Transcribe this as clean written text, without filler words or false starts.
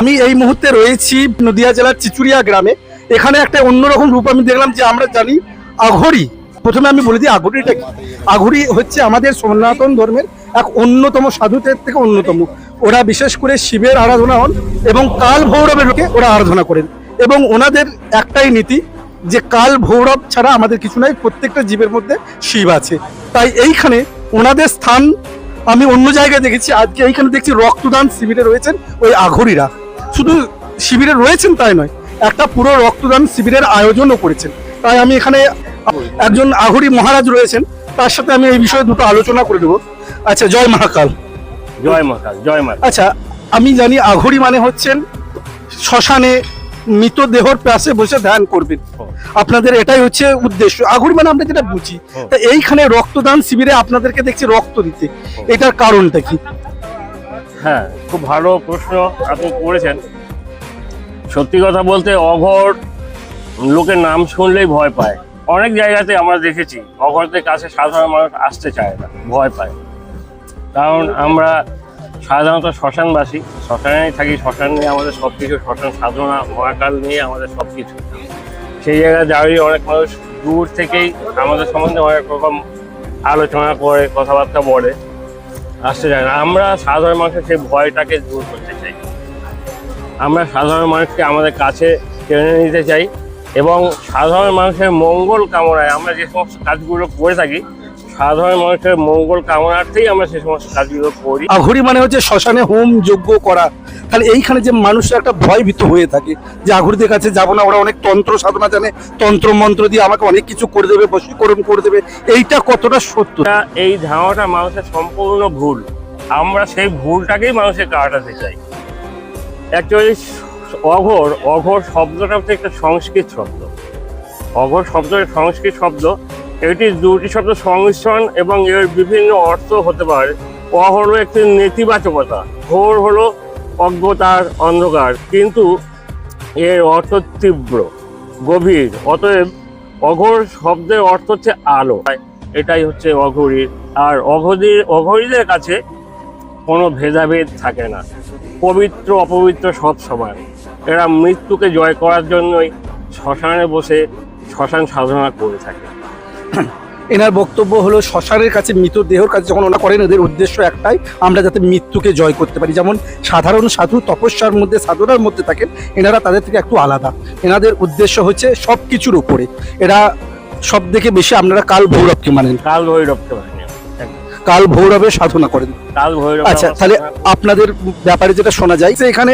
আমি এই মুহূর্তে রয়েছি নদিয়া জেলার চিচুড়িয়া গ্রামে। এখানে একটা অন্যরকম রূপ আমি দেখলাম, যে আমরা জানি আঘড়ি। প্রথমে আমি বলে দিই আঘড়িটা কি। আঘড়ি হচ্ছে আমাদের সনাতন ধর্মের এক অন্যতম সাধুদের থেকে অন্যতম। ওরা বিশেষ করে শিবের আরাধনা হন এবং কাল ভৈরবের লোকে ওরা আরাধনা করেন, এবং ওনাদের একটাই নীতি যে কাল ভৈরব ছাড়া আমাদের কিছু নাই, প্রত্যেকটা জীবের মধ্যে শিব আছে। তাই এইখানে ওনাদের স্থান আমি অন্য জায়গায় দেখেছি। আজকে এইখানে দেখছি রক্তদান শিবিরে রয়েছেন ওই আঘড়িরা। শুধু শিবিরে রয়েছেন তাই নয়, একটা পুরো রক্তদান শিবিরের আয়োজনও করেছেন। তাই আমি এখানে একজন আঘড়ি মহারাজ রয়েছেন, তার সাথে আমি এই বিষয়ে দুটো আলোচনা করে দেবো। আচ্ছা, জয় মহাকাল। জয় মহাকাল, জয় মা। আচ্ছা, আমি জানি আঘড়ি মানে হচ্ছেন শ্মশানে মৃতদেহর পাশে বসে ধ্যান করবেন, আপনাদের এটাই হচ্ছে উদ্দেশ্য। আঘড়ি মানে আমরা যেটা বুঝি। তা এইখানে রক্তদান শিবিরে আপনাদেরকে দেখছি রক্ত দিতে, এটার কারণটা কি? হ্যাঁ, খুব ভালো প্রশ্ন আপনি করেছেন। সত্যি কথা বলতে অঘর লোকের নাম শুনলেই ভয় পায়। অনেক জায়গাতে আমরা দেখেছি অঘরদের কাছে সাধারণ মানুষ আসতে চায় না, ভয় পায়। কারণ আমরা সাধারণত শ্মশানবাসী, শ্মশানেই থাকি, শ্মশান নিয়ে আমাদের সব কিছু, শ্মশান সাধনা মহাকাল নিয়ে আমাদের সব কিছু। সেই জায়গায় দাঁড়িয়ে অনেক মানুষ দূর থেকেই আমাদের সম্বন্ধে অনেক রকম আলোচনা করে, কথাবার্তা বলে, আসতে চায় না। আমরা সাধারণ মানুষের সেই ভয়টাকে দূর করতে চাই। আমরা সাধারণ মানুষকে আমাদের কাছে টেনে নিতে চাই এবং সাধারণ মানুষের মঙ্গল কামনায় আমরা যে সমস্ত কাজগুলো করে থাকি, সাধারণ মানুষের মঙ্গল কামনার্থেই আমরা সেই সমস্ত কাজগুলো করি। আঘড়ি মানে হচ্ছে শ্মশানে হোম যজ্ঞ করা। তাহলে এইখানে যে মানুষের একটা ভয়ভীত হয়ে থাকে যে আঘড়িদের কাছে যাবো না, ওরা অনেক তন্ত্র সাধনা জানে, তন্ত্র মন্ত্র দিয়ে আমাকে অনেক কিছু করে দেবে, বশীকরণ করে দেবে, এইটা কতটা সত্য? এই ধারণাটা মানুষের সম্পূর্ণ ভুল। আমরা সেই ভুলটাকেই মানুষের কাটাতে চাই। অ্যাকচুয়ালি অঘর শব্দটা হচ্ছে একটা সংস্কৃত শব্দ। অঘর শব্দটা সংস্কৃত শব্দ। এটি দুটি শব্দ সংমিশ্রণ এবং এর বিভিন্ন অর্থ হতে পারে। অ হলো একটি নেতিবাচকতা, ঘোর হলো অজ্ঞতার অন্ধকার, কিন্তু এর অর্থ তীব্র, গভীর। অতএব অঘোর শব্দের অর্থ হচ্ছে আলো। এটাই হচ্ছে অঘরীর। আর অঘরীদের কাছে কোনো ভেদাভেদ থাকে না, পবিত্র অপবিত্র সব সমান। এরা মৃত্যুকে জয় করার জন্যই শ্মশানে বসে শ্মশান সাধনা করে থাকে। এনার বক্তব্য হলো শ্মশানের কাছে, মৃতদেহর কাছে যখন ওরা করেন, ওদের উদ্দেশ্য একটাই, আমরা যাতে মৃত্যুকে জয় করতে পারি। যেমন সাধারণ সাধু তপস্যার মধ্যে, সাধনার মধ্যে থাকেন, এনারা তাদের থেকে একটু আলাদা। এনাদের উদ্দেশ্য হচ্ছে সব কিছুর উপরে। এরা সব থেকে বেশি, আপনারা কাল ভৈরবকে মানেন, কাল ভৈরবকে মানেন, কাল ভৈরবের সাধনা করেন। কাল ভৈরব। আচ্ছা, তাহলে আপনাদের ব্যাপারে যেটা শোনা যায় যে এখানে